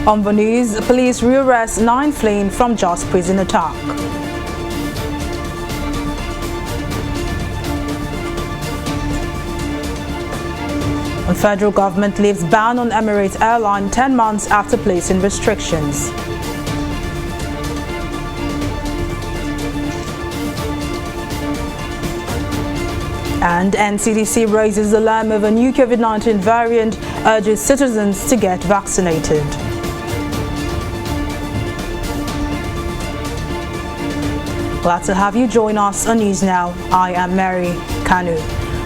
On the news, police rearrest 9 fleeing from Jos prison attack. The federal government lifts ban on Emirates airline 10 months after placing restrictions. And NCDC raises alarm over new COVID-19 variant, urges citizens to get vaccinated. Glad to have you join us on News Now. I am Mary Kanu.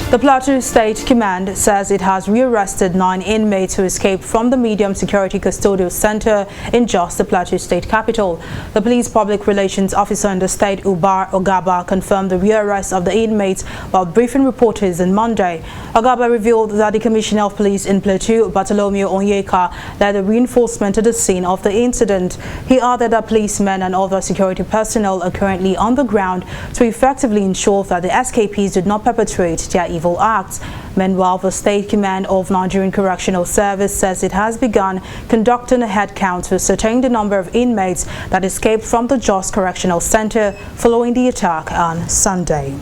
The Plateau State Command says it has rearrested 9 inmates who escaped from the medium security custodial center in Jos, the Plateau State capital. The police public relations officer in the state, Ubar Ogaba, confirmed the rearrest of the inmates while briefing reporters on Monday. Ogaba revealed that the Commissioner of Police in Plateau, Bartolomeo Onyeka, led a reinforcement to the scene of the incident. He added that policemen and other security personnel are currently on the ground to effectively ensure that the escapees did not perpetrate their evil acts. Meanwhile, the State Command of Nigerian Correctional Service says it has begun conducting a head count to ascertain the number of inmates that escaped from the Jos Correctional Center following the attack on Sunday.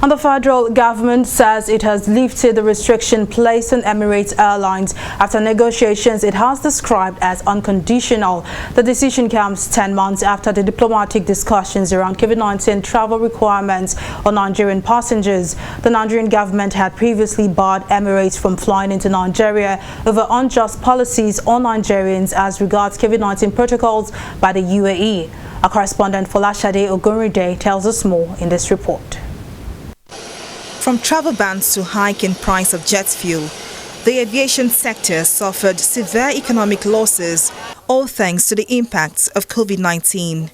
And the federal government says it has lifted the restriction placed on Emirates Airlines after negotiations it has described as unconditional. The decision comes 10 months after the diplomatic discussions around COVID-19 travel requirements on Nigerian passengers. The Nigerian government had previously barred Emirates from flying into Nigeria over unjust policies on Nigerians as regards COVID-19 protocols by the UAE. Our correspondent Folashade Oguride tells us more in this report. From travel bans to hike in price of jet fuel, the aviation sector suffered severe economic losses, all thanks to the impacts of COVID-19.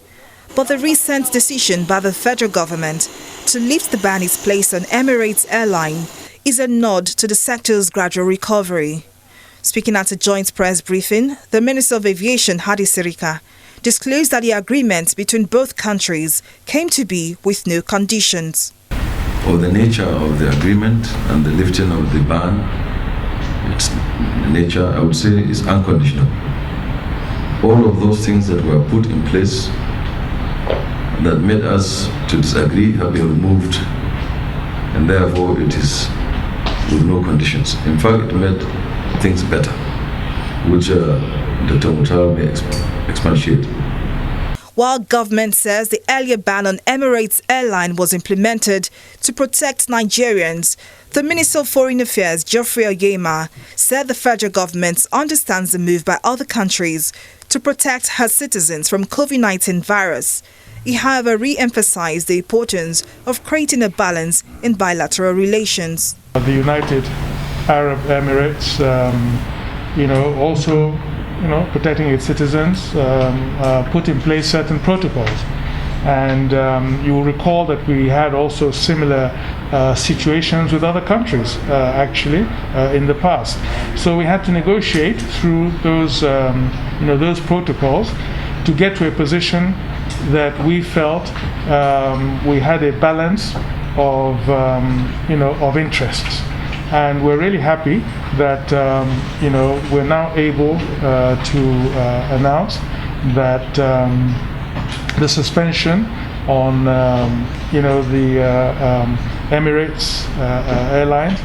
But the recent decision by the federal government to lift the ban is placed on Emirates Airline is a nod to the sector's gradual recovery. Speaking at a joint press briefing, the Minister of Aviation, Hadi Sirika, disclosed that the agreement between both countries came to be with no conditions. Of the nature of the agreement and the lifting of the ban, its nature, I would say, is unconditional. All of those things that were put in place that made us to disagree have been removed, and therefore it is with no conditions. In fact, it made things better, which Dr. Mutal may expatiate. While government says the earlier ban on Emirates Airline was implemented to protect Nigerians, the Minister of Foreign Affairs, Geoffrey Oyema, said the federal government understands the move by other countries to protect her citizens from COVID-19 virus. He, however, re-emphasized the importance of creating a balance in bilateral relations. The United Arab Emirates, also protecting its citizens, put in place certain protocols. And you will recall that we had also similar situations with other countries, in the past. So we had to negotiate through those, those protocols to get to a position that we felt we had a balance of interests. And we're really happy that we're now able to announce that the suspension on the Emirates Airlines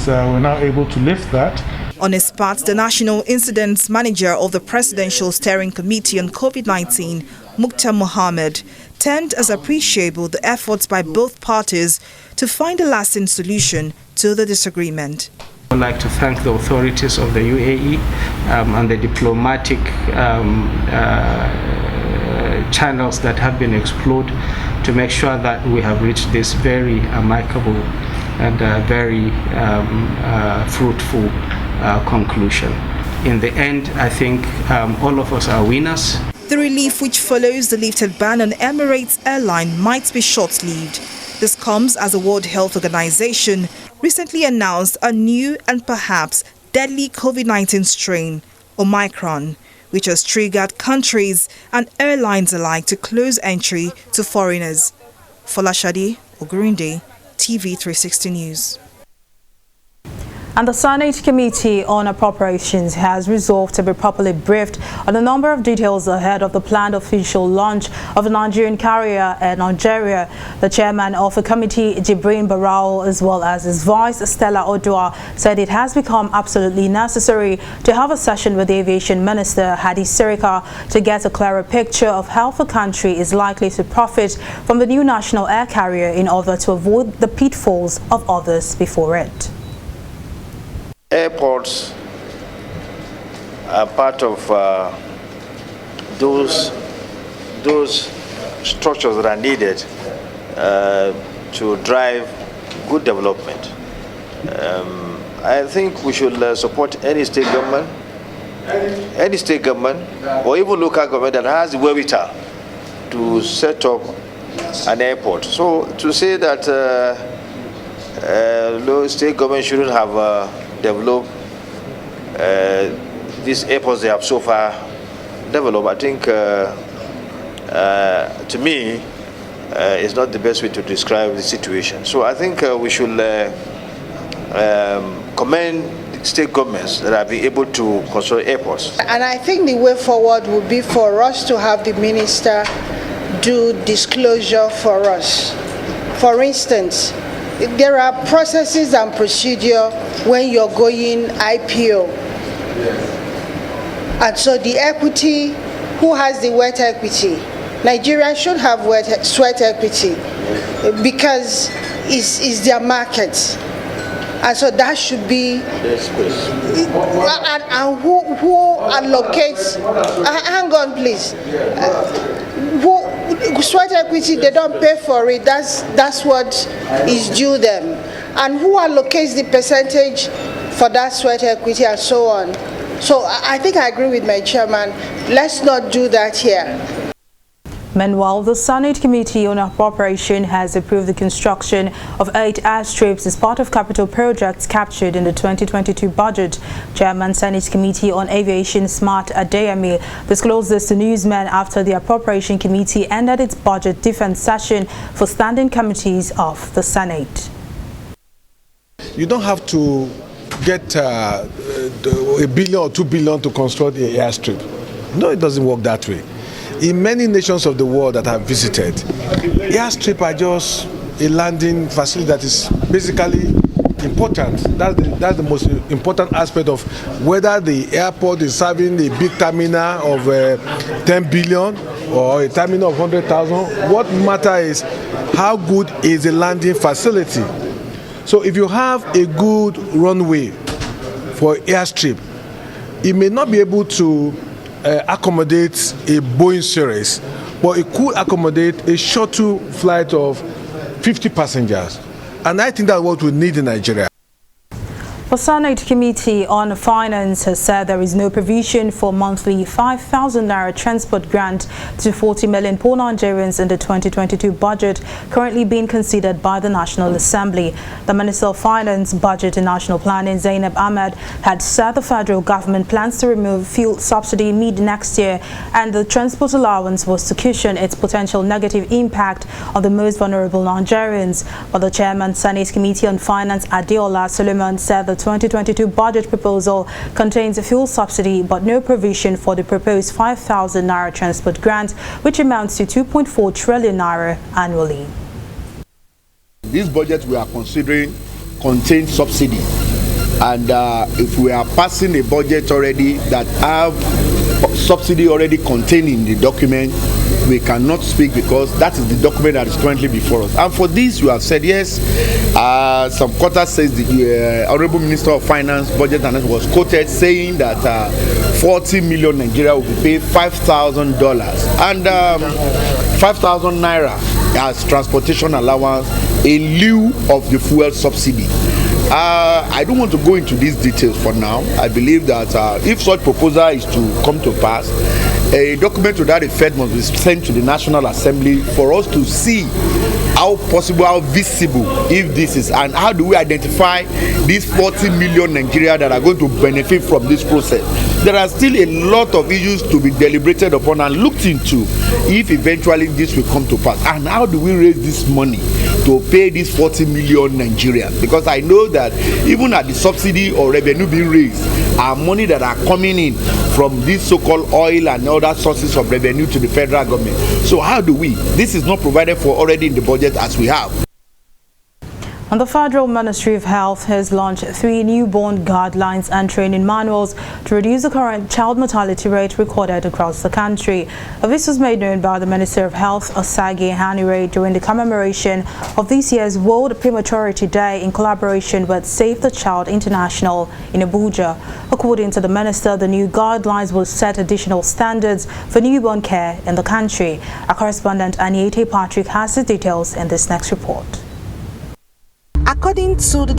we're now able to lift that. On his part, the National Incidents Manager of the Presidential Steering Committee on COVID-19, Mukhtar Mohammed, termed as appreciable the efforts by both parties to find a lasting solution to the disagreement. I would like to thank the authorities of the UAE and the diplomatic channels that have been explored to make sure that we have reached this very amicable and very fruitful conclusion. In the end, I think all of us are winners. The relief which follows the lifted ban on Emirates Airline might be short-lived. This comes as the World Health Organization recently announced a new and perhaps deadly COVID-19 strain, Omicron, which has triggered countries and airlines alike to close entry to foreigners. Folashade Ogurinde, TV360 News. And the Senate Committee on Appropriations has resolved to be properly briefed on a number of details ahead of the planned official launch of the Nigerian carrier in Nigeria. The chairman of the committee, Jibrin Barao, as well as his vice, Stella Odua, said it has become absolutely necessary to have a session with the aviation minister, Hadi Sirika, to get a clearer picture of how the country is likely to profit from the new national air carrier in order to avoid the pitfalls of others before it. Airports are part of those structures that are needed to drive good development. I think we should support any state government, or even local government that has the wherewithal to set up an airport. So to say that state government shouldn't have developed these airports they have so far developed, I think to me is not the best way to describe the situation. So I think we should commend state governments that have been able to construct airports. And I think the way forward would be for us to have the minister do disclosure for us. For instance, there are processes and procedure when you're going IPO. And so the equity, who has the wet equity? Nigeria should have sweat equity because it's their market. And so that should be, and who allocates, hang on please, sweat equity, they don't pay for it, that's what is due them. And who allocates the percentage for that sweat equity and so on. So I think I agree with my chairman, let's not do that here. Meanwhile, the Senate Committee on Appropriation has approved the construction of 8 airstrips as part of capital projects captured in the 2022 budget. Chairman Senate Committee on Aviation Smart Adeyemi disclosed this to newsmen after the Appropriation Committee ended its budget defense session for standing committees of the Senate. You don't have to get $1 billion or $2 billion to construct an airstrip. No, it doesn't work that way. In many nations of the world that I've visited, airstrip are just a landing facility that is basically important. That's the most important aspect of whether the airport is serving a big terminal of 10 billion or a terminal of 100,000. What matters is how good is the landing facility. So if you have a good runway for airstrip, it may not be able to accommodate a Boeing series, but it could accommodate a shuttle flight of 50 passengers. And I think that's what we need in Nigeria. The Senate Committee on Finance has said there is no provision for monthly 5,000 naira transport grant to 40 million poor Nigerians in the 2022 budget currently being considered by the National Assembly. The Minister of Finance, Budget and National Planning, Zainab Ahmed, had said the federal government plans to remove fuel subsidy mid-next year, and the transport allowance was to cushion its potential negative impact on the most vulnerable Nigerians. But the Chairman, Senate Committee on Finance, Adeola Solomon, said the 2022 budget proposal contains a fuel subsidy but no provision for the proposed 5,000 naira transport grant, which amounts to 2.4 trillion naira annually. This budget we are considering contains subsidy, and if we are passing a budget already that have subsidy already contained in the document, we cannot speak because that is the document that is currently before us. And for this, you have said yes. Some quarter says the Honorable Minister of Finance, Budget and Finance was quoted saying that 40 million Nigeria will be paid $5,000 and 5,000 naira as transportation allowance in lieu of the fuel subsidy. I don't want to go into these details for now. I believe that if such proposal is to come to pass, a document to that effect must be sent to the National Assembly for us to see how possible, how visible, if this is, and how do we identify these 40 million Nigerians that are going to benefit from this process. There are still a lot of issues to be deliberated upon and looked into if eventually this will come to pass. And how do we raise this money to pay these 40 million Nigerians, because I know that even at the subsidy or revenue being raised are money that are coming in from this so-called oil and other sources of revenue to the federal government. So how do we? This is not provided for already in the budget as we have. And the Federal Ministry of Health has launched 3 newborn guidelines and training manuals to reduce the current child mortality rate recorded across the country. This was made known by the Minister of Health, Osagi Ehanire, during the commemoration of this year's World Prematurity Day in collaboration with Save the Child International in Abuja. According to the minister, the new guidelines will set additional standards for newborn care in the country. Our correspondent Aniete Patrick has the details in this next report. According to the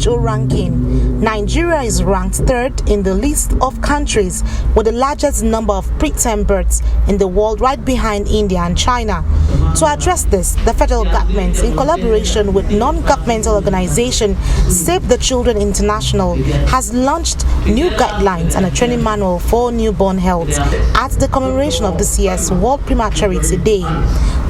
WHO ranking, Nigeria is ranked 3rd in the list of countries with the largest number of preterm births in the world, right behind India and China. To address this, the federal government, in collaboration with non-governmental organization Save the Children International, has launched new guidelines and a training manual for newborn health at the commemoration of this year's World Prematurity Day.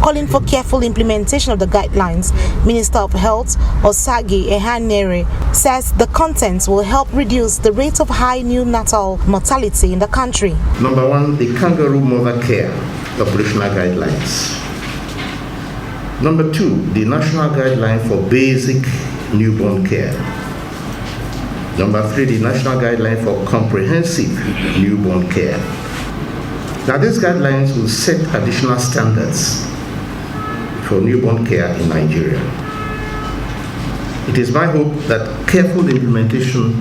Calling for careful implementation of the guidelines, Minister of Health Osagi Ehanire says the contents will help reduce the rate of high neonatal mortality in the country. Number 1, the kangaroo mother care operational guidelines. Number 2, the national guideline for basic newborn care. Number 3, the national guideline for comprehensive newborn care. Now, these guidelines will set additional standards for newborn care in Nigeria. It is my hope that careful implementation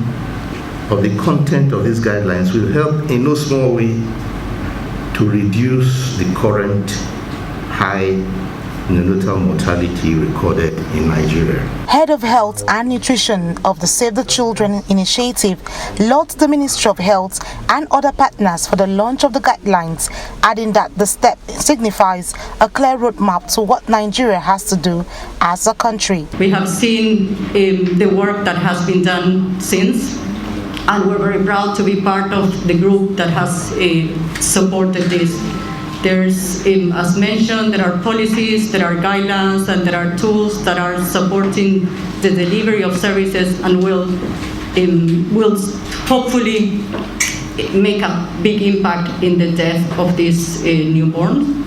of the content of these guidelines will help in no small way to reduce the current high neonatal mortality recorded in Nigeria. Head of Health and Nutrition of the Save the Children initiative lauded the Ministry of Health and other partners for the launch of the guidelines, adding that the step signifies a clear roadmap to what Nigeria has to do as a country. We have seen the work that has been done since, and we're very proud to be part of the group that has supported this. There's, as mentioned, there are policies, there are guidelines, and there are tools that are supporting the delivery of services and will hopefully make a big impact in the death of these newborns.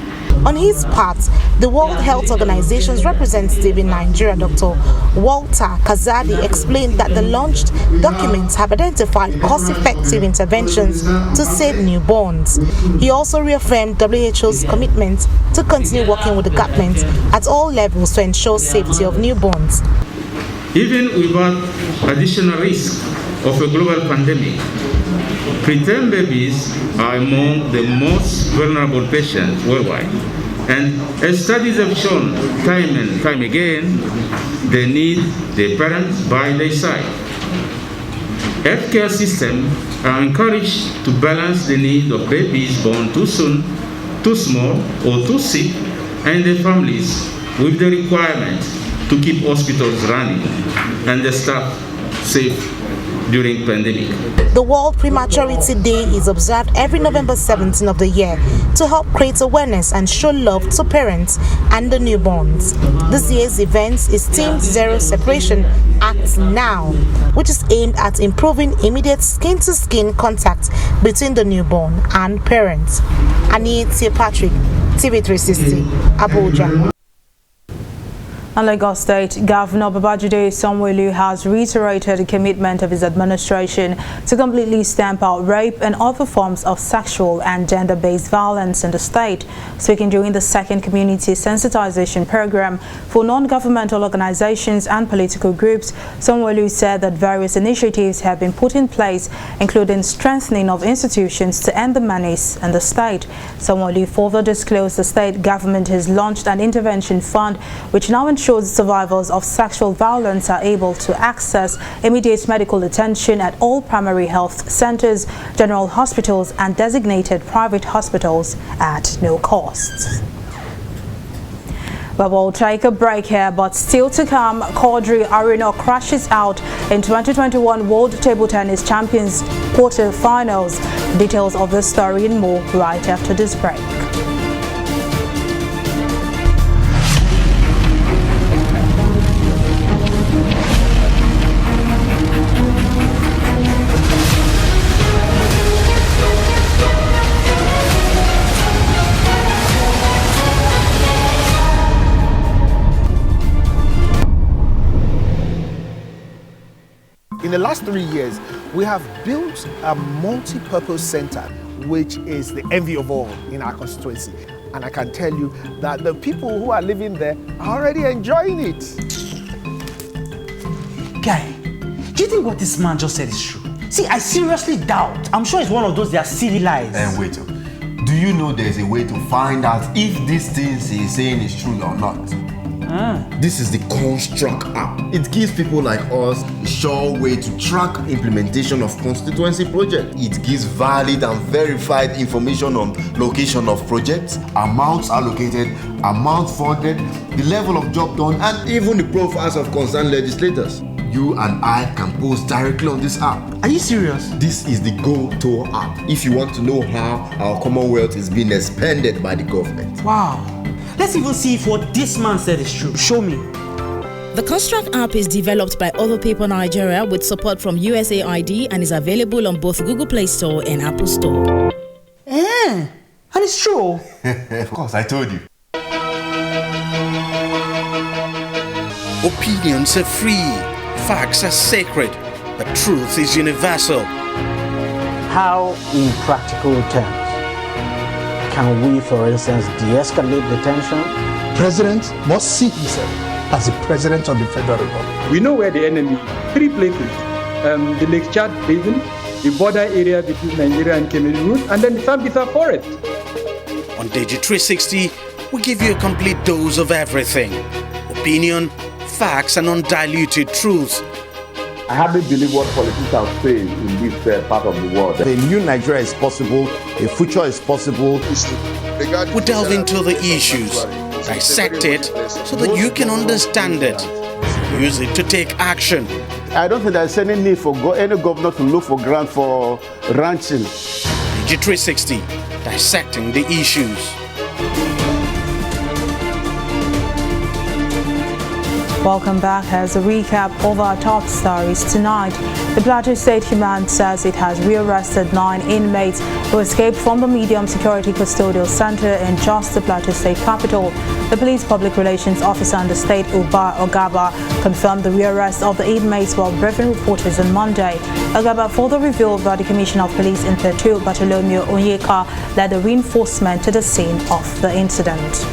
On his part, the World Health Organization's representative in Nigeria, Dr. Walter Kazadi, explained that the launched documents have identified cost-effective interventions to save newborns. He also reaffirmed WHO's commitment to continue working with the government at all levels to ensure safety of newborns. Even without additional risk of a global pandemic, preterm babies are among the most vulnerable patients worldwide. And as studies have shown time and time again, they need their parents by their side. Healthcare systems are encouraged to balance the need of babies born too soon, too small, or too sick, and their families with the requirement to keep hospitals running and the staff safe during pandemic. The World Prematurity Day is observed every November 17th of the year to help create awareness and show love to parents and the newborns. This year's event is themed Zero Separation Act Now, which is aimed at improving immediate skin-to-skin contact between the newborn and parents. Aniete Patrick, TV360, Abuja. And Lagos State Governor Babajide Sanwo-Olu has reiterated the commitment of his administration to completely stamp out rape and other forms of sexual and gender-based violence in the state. Speaking during the second community sensitization program for non-governmental organizations and political groups, Sanwo-Olu said that various initiatives have been put in place, including strengthening of institutions to end the menace in the state. Sanwo-Olu further disclosed the state government has launched an intervention fund which now ensures survivors of sexual violence are able to access immediate medical attention at all primary health centers, general hospitals and designated private hospitals at no cost. Well, we'll take a break here, but still to come, Quadri Arena crashes out in 2021 World Table Tennis Champions quarter-finals. Details of this story and more right after this break. the last 3 years, we have built a multi-purpose center, which is the envy of all in our constituency. And I can tell you that the people who are living there are already enjoying it. Guy, do you think what this man just said is true? See, I seriously doubt. I'm sure it's one of those their silly lies. And wait, do you know there's a way to find out if these things he's saying is true or not? This is the Construct app. It gives people like us a sure way to track implementation of constituency projects. It gives valid and verified information on location of projects, amounts allocated, amount funded, the level of job done, and even the profiles of concerned legislators. You and I can post directly on this app. Are you serious? This is the Go-To app if you want to know how our Commonwealth is being expanded by the government. Wow. Let's even see if what this man said is true. Show me. The Construct app is developed by Other People Nigeria with support from USAID and is available on both Google Play Store and Apple Store. And it's true. Of course, I told you. Opinions are free, facts are sacred, but truth is universal. How, in practical terms, can we, for instance, de-escalate the tension? President must see himself as the President of the Federal Republic. We know where the enemy is. 3 places. The Lake Chad Basin, the border area between Nigeria and Cameroon, and then the Sambisa Forest. On TV360, we give you a complete dose of everything. Opinion, facts, and undiluted truth. I hardly believe what politicians are saying in this part of the world. A new Nigeria is possible, a future is possible. We delve into the issues, dissect it so that you can understand it. Use it to take action. I don't think there's any need for any governor to look for grant for ranching. TV360, dissecting the issues. Welcome back. As a recap of our top stories tonight, the Plateau State Command says it has rearrested 9 inmates who escaped from the medium security custodial center in just the Plateau State capital. The police public relations officer in the state, Uba Ogaba, confirmed the rearrest of the inmates while briefing reporters on Monday. Ogaba further revealed that the Commissioner of Police in Plateau, Bartolomeo Onyeka, led the reinforcement to the scene of the incident.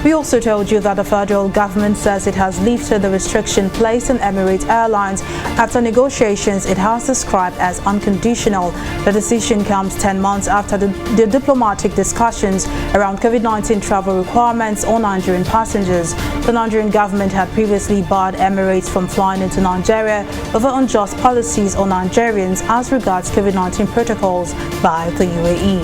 We also told you that the federal government says it has lifted the restriction placed on Emirates Airlines after negotiations it has described as unconditional. The decision comes 10 months after the diplomatic discussions around COVID-19 travel requirements on Nigerian passengers. The Nigerian government had previously barred Emirates from flying into Nigeria over unjust policies on Nigerians as regards COVID-19 protocols by the UAE.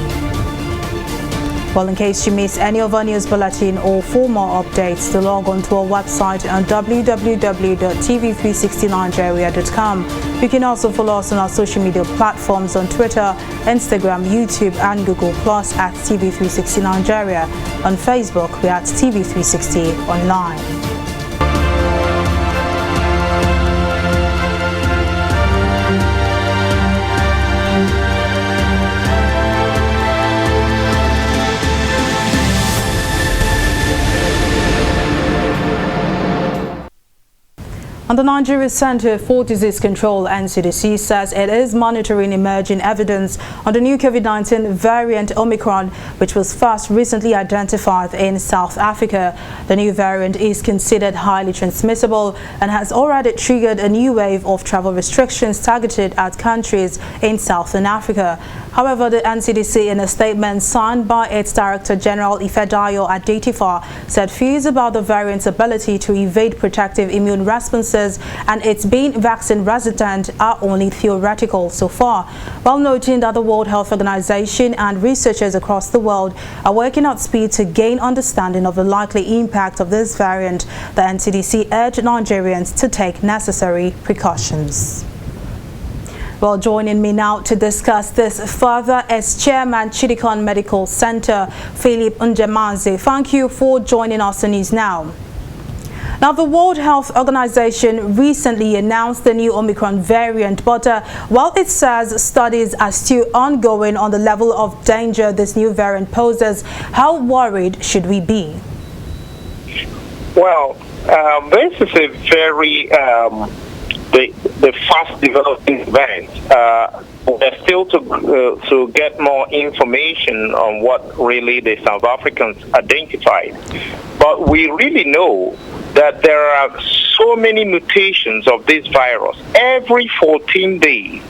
Well, in case you missed any of our news bulletin or for more updates, to log on to our website on www.tv360nigeria.com. You can also follow us on our social media platforms on Twitter, Instagram, YouTube and Google Plus at TV360 Nigeria. On Facebook, we're at TV360 Online. And the Nigeria Center for Disease Control, NCDC, says it is monitoring emerging evidence on the new COVID-19 variant Omicron, which was first recently identified in South Africa. The new variant is considered highly transmissible and has already triggered a new wave of travel restrictions targeted at countries in Southern Africa. However, the NCDC, in a statement signed by its Director General Ifedayo Adetifa, said fears about the variant's ability to evade protective immune responses and its being vaccine resistant are only theoretical so far, while noting that the World Health Organization and researchers across the world are working at speed to gain understanding of the likely impact of this variant. The NCDC urged Nigerians to take necessary precautions. Well, joining me now to discuss this further is Chairman Chidikon Medical Center, Philip Njemaze. Thank you for joining us on News Now. Now, the World Health Organization recently announced the new Omicron variant, but while it says studies are still ongoing on the level of danger this new variant poses, how worried should we be? Well, this is a very... the fast developing event. We're still to get more information on what really the South Africans identified. But we really know that there are so many mutations of this virus. Every 14 days,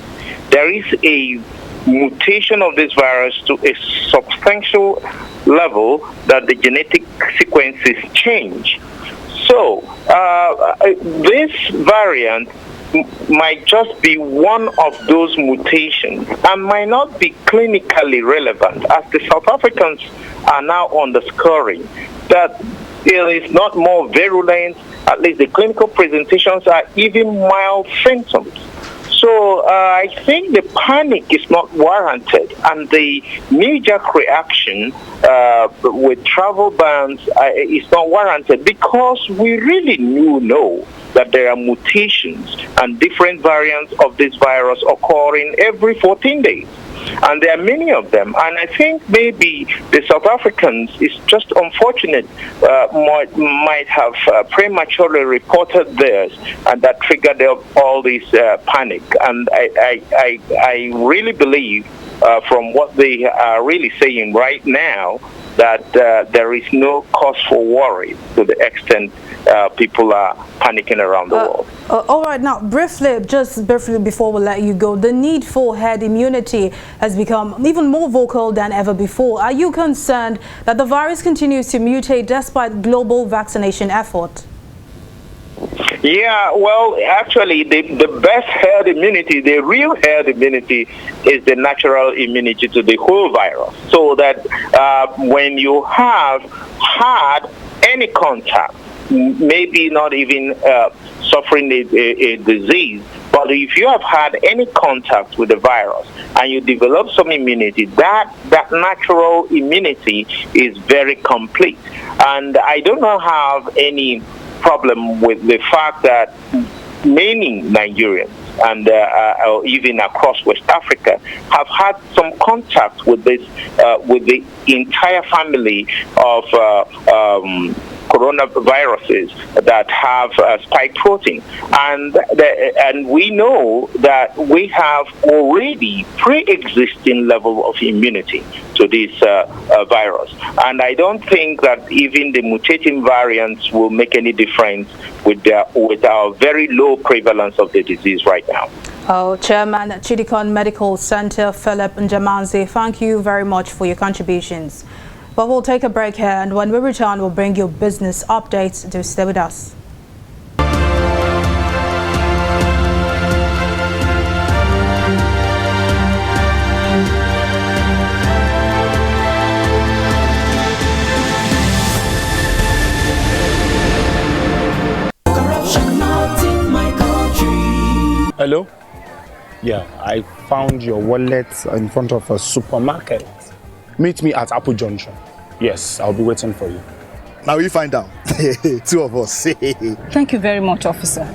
there is a mutation of this virus to a substantial level that the genetic sequences change. So this variant might just be one of those mutations and might not be clinically relevant, as the South Africans are now underscoring that it is not more virulent. At least the clinical presentations are even mild symptoms. So I think the panic is not warranted, and the knee-jerk reaction with travel bans is not warranted, because we really know that there are mutations and different variants of this virus occurring every 14 days. And there are many of them. And I think maybe the South Africans, is just unfortunate, might have prematurely reported theirs, and that triggered all this panic. And I really believe, from what they are really saying right now, that there is no cause for worry to the extent people are panicking around the world. All right, now just briefly before we let you go, the need for herd immunity has become even more vocal than ever before. Are you concerned that the virus continues to mutate despite global vaccination effort? Yeah, well, actually, the best herd immunity, the real herd immunity, is the natural immunity to the whole virus. So that when you have had any contact, maybe not even suffering a disease, but if you have had any contact with the virus and you develop some immunity, that natural immunity is very complete. And I do not have any problem with the fact that many Nigerians and even across West Africa have had some contact with this, with the entire family of coronaviruses that have spike protein, and we know that we have already pre-existing level of immunity to this virus, and I don't think that even the mutating variants will make any difference with our very low prevalence of the disease right now. Chairman at Chidikon Medical Center, Philip Njamanzi, thank you very much for your contributions. But we'll take a break here, and when we return, we'll bring you business updates. Do stay with us. Hello? Yeah, I found your wallet in front of a supermarket. Meet me at Apple Junction. Yes, I'll be waiting for you. Now we find out. Two of us. Thank you very much, officer.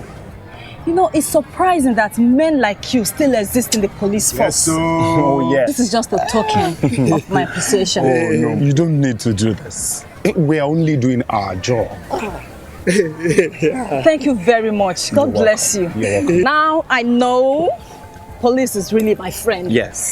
You know, it's surprising that men like you still exist in the police force. Yes, so... Oh, yes. This is just a token of my appreciation. Oh, no, you don't need to do this. We are only doing our job. Thank you very much. God bless you. You're welcome. Now I know police is really my friend. Yes.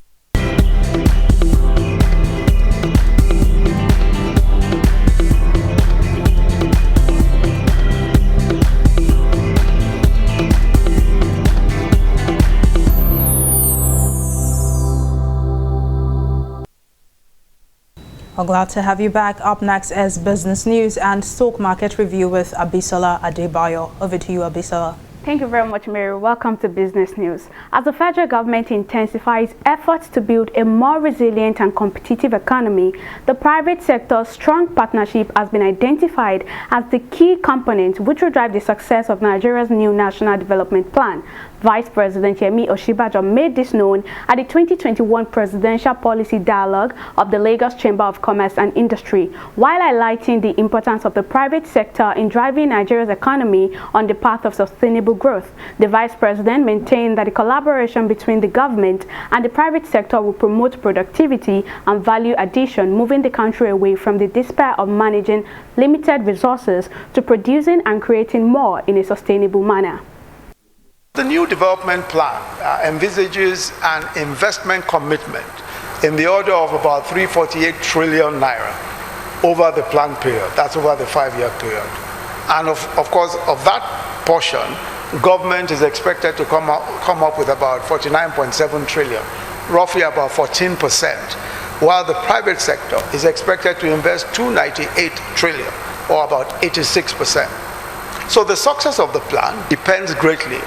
We're glad to have you back. Up next is business news and stock market review with Abisola Adebayo. Over to you, Abisola. Thank you very much, Mary. Welcome to Business News. As the federal government intensifies efforts to build a more resilient and competitive economy, the private sector's strong partnership has been identified as the key component which will drive the success of Nigeria's new National Development Plan. Vice President Yemi Osinbajo made this known at the 2021 Presidential Policy Dialogue of the Lagos Chamber of Commerce and Industry, while highlighting the importance of the private sector in driving Nigeria's economy on the path of sustainable growth. The Vice President maintained that the collaboration between the government and the private sector will promote productivity and value addition, moving the country away from the despair of managing limited resources to producing and creating more in a sustainable manner. The new development plan envisages an investment commitment in the order of about 348 trillion naira over the planned period. That's over the 5-year period. And of course, of that portion, government is expected to come up with about 49.7 trillion, roughly about 14%, while the private sector is expected to invest 298 trillion, or about 86%. So the success of the plan depends greatly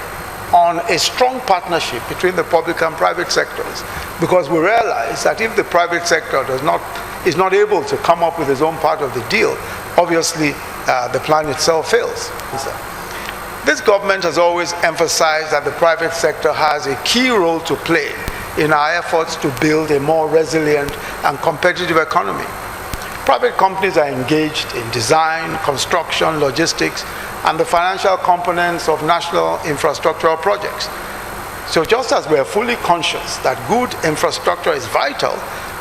on a strong partnership between the public and private sectors, because we realize that if the private sector is not able to come up with its own part of the deal, obviously the plan itself fails. This government has always emphasized that the private sector has a key role to play in our efforts to build a more resilient and competitive economy. Private companies are engaged in design, construction, logistics, and the financial components of national infrastructural projects. So just as we are fully conscious that good infrastructure is vital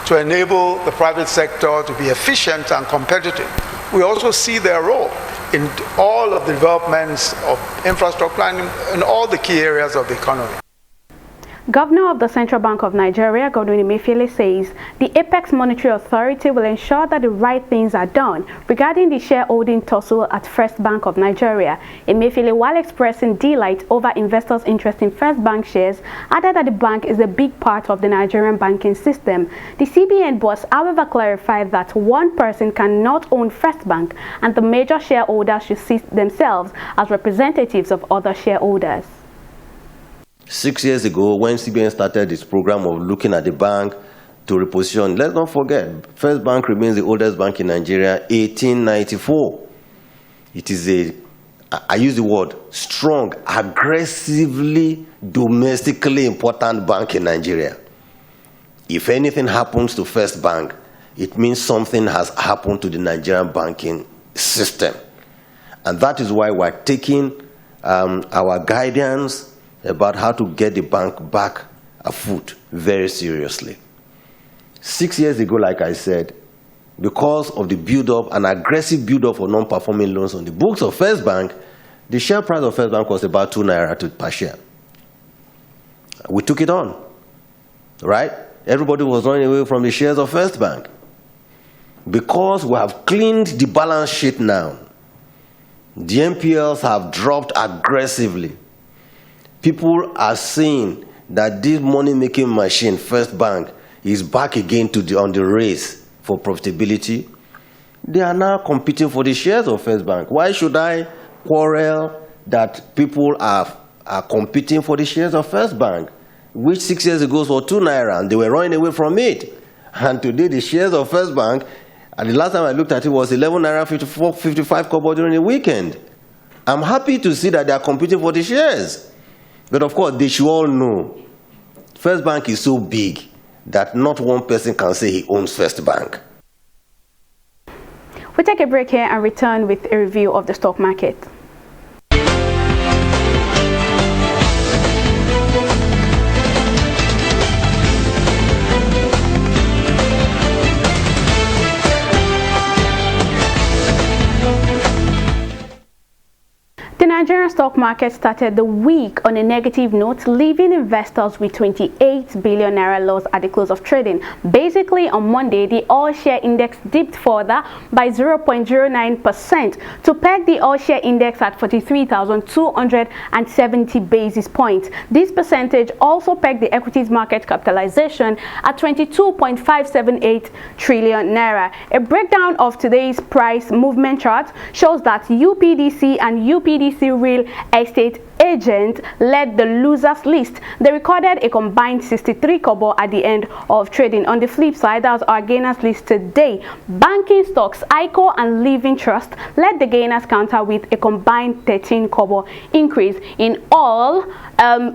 to enable the private sector to be efficient and competitive, we also see their role in all of the developments of infrastructure and in all the key areas of the economy. Governor of the Central Bank of Nigeria, Godwin Emefiele, says the Apex Monetary Authority will ensure that the right things are done regarding the shareholding tussle at First Bank of Nigeria. Emefiele, while expressing delight over investors' interest in First Bank shares, added that the bank is a big part of the Nigerian banking system. The CBN boss, however, clarified that one person cannot own First Bank and the major shareholders should see themselves as representatives of other shareholders. 6 years ago, when CBN started its program of looking at the bank to reposition, let's not forget, First Bank remains the oldest bank in Nigeria, 1894. It is I use the word, strong, aggressively, domestically important bank in Nigeria. If anything happens to First Bank, it means something has happened to the Nigerian banking system. And that is why we're taking our guidance about how to get the bank back afoot very seriously. 6 years ago, like I said, because of the build-up, an aggressive build-up of non-performing loans on the books of First Bank, the share price of First Bank was about 2 naira per share. We took it on, right? Everybody was running away from the shares of First Bank. Because we have cleaned the balance sheet now, the NPLs have dropped aggressively. People are seeing that this money-making machine, First Bank, is back again on the race for profitability. They are now competing for the shares of First Bank. Why should I quarrel that people are competing for the shares of First Bank, which 6 years ago was 2 naira, and they were running away from it? And today, the shares of First Bank, and the last time I looked at it, was 11 naira 55 kobo during the weekend. I'm happy to see that they are competing for the shares. But of course, they should all know First Bank is so big that not one person can say he owns First Bank. We take a break here and return with a review of the stock market. The Nigerian stock market started the week on a negative note, leaving investors with 28 billion naira loss at the close of trading. Basically, on Monday, the all-share index dipped further by 0.09% to peg the all-share index at 43,270 basis points. This percentage also pegged the equities market capitalization at 22.578 trillion naira. A breakdown of today's price movement chart shows that UPDC and UPDC Real Estate Agent led the losers list. They recorded a combined 63 kobo at the end of trading. On the flip side, that was our gainers list today. Banking stocks, ICO and Living Trust led the gainers counter with a combined 13 kobo increase. In all,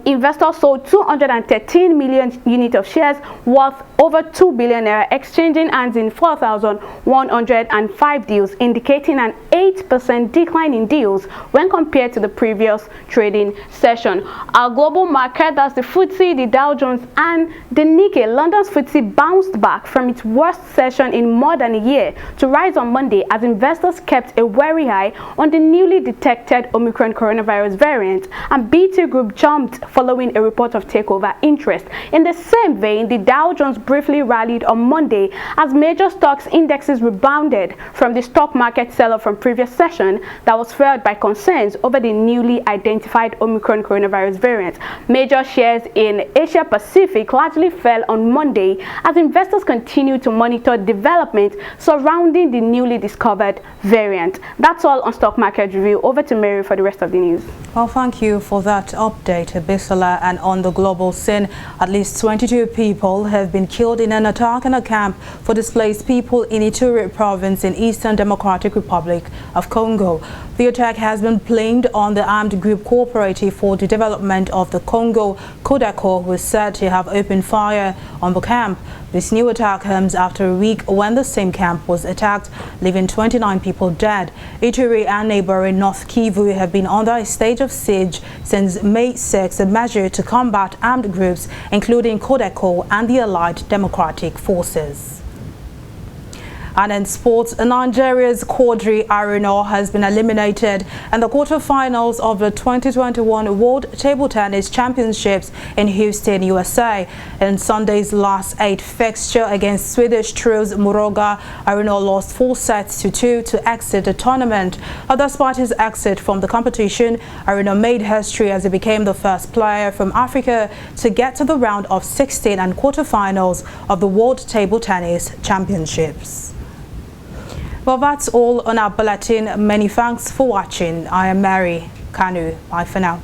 investors sold 213 million units of shares worth over 2 billion naira, exchanging hands in 4,105 deals, indicating an 8% decline in deals when compared to the previous trading trading session. Our global market, that's the FTSE, the Dow Jones and the Nikkei, London's FTSE bounced back from its worst session in more than a year to rise on Monday as investors kept a wary eye on the newly detected Omicron coronavirus variant, and BT Group jumped following a report of takeover interest. In the same vein, the Dow Jones briefly rallied on Monday as major stocks indexes rebounded from the stock market sell-off from previous session that was fueled by concerns over the newly identified Omicron coronavirus variant. Major shares in Asia Pacific largely fell on Monday as investors continue to monitor development surrounding the newly discovered variant. That's all on Stock Market Review. Over to Mary for the rest of the news. Well, thank you for that update, Bisola. And on the global scene, at least 22 people have been killed in an attack on a camp for displaced people in Ituri province in Eastern Democratic Republic of Congo. The attack has been blamed on the armed group Cooperative for the Development of the Congo, CODECO, who is said to have opened fire on the camp. This new attack comes after a week when the same camp was attacked, leaving 29 people dead. Ituri and neighboring North Kivu have been under a state of siege since May 6, a measure to combat armed groups, including CODECO and the allied democratic forces. And in sports, Nigeria's Quadri Aruna has been eliminated in the quarterfinals of the 2021 World Table Tennis Championships in Houston, USA. In Sunday's last 8 fixture against Swedish Truls Muroga, Aruna lost 4 sets to 2 to exit the tournament. Despite his exit from the competition, Aruna made history as he became the first player from Africa to get to the round of 16 and quarterfinals of the World Table Tennis Championships. Well, that's all on our bulletin. Many thanks for watching. I am Mary Kanu. Bye for now.